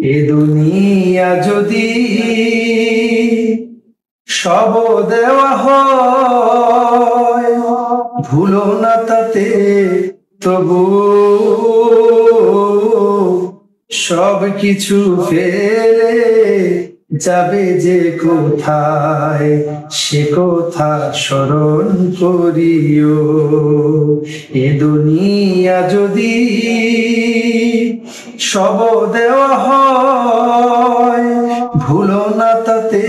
এ দুনিয়া যদি সব দেওয়া হয়, ভুলো না তাতে তবু সব কিছু ফেলে যাবে যে কোথায়, সে কথা স্মরণ করিও। এ দুনিয়া যদি সব দেওয়া হয়, ভুলো না তাতে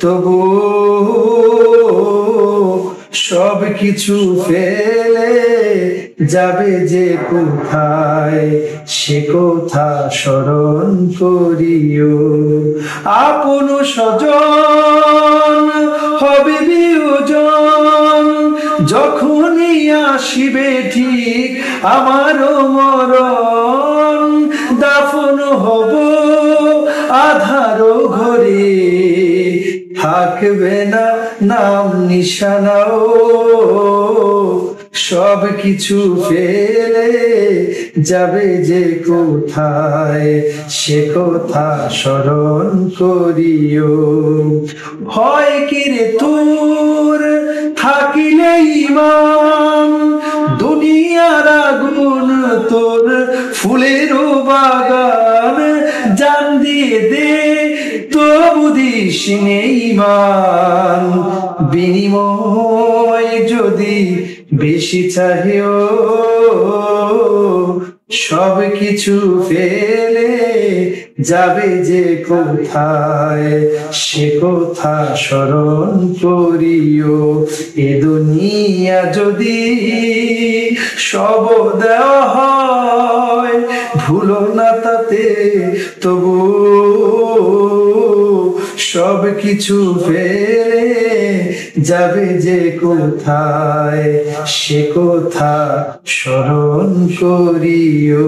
তবু সব কিছু ফেলে যাবে যে কোথায়, সে কথা স্মরণ করিও। আপন স্বজন হবে বিয়োজন, যখনই আসিবে ঠিক আমারও মরণ। দাফন হব আধারো ঘরে, থাকবে না নাম নিশানাও। সব কিছু ফেলে যাবে যে কোথায়, সে কথা স্মরণ করিও। হয় কি রে তোর থাকিলে ঈমান, দুনিয়ার আগুন তোর ফুলেরও বাগান। জান দিয়ে দে তবু দিস নে ঈমান, বিনিময় যদি বেশি চাহিও। সব কিছু ফেলে যাবে যে কোথায়, সে কথা স্মরণ করিও। এ দুনিয়া যদি সব দেওয়া হয়, ভুলো না তাতে তবু সব কিছু ফেলে যাবে যে কোথায়, সে কথা স্মরণ করিও।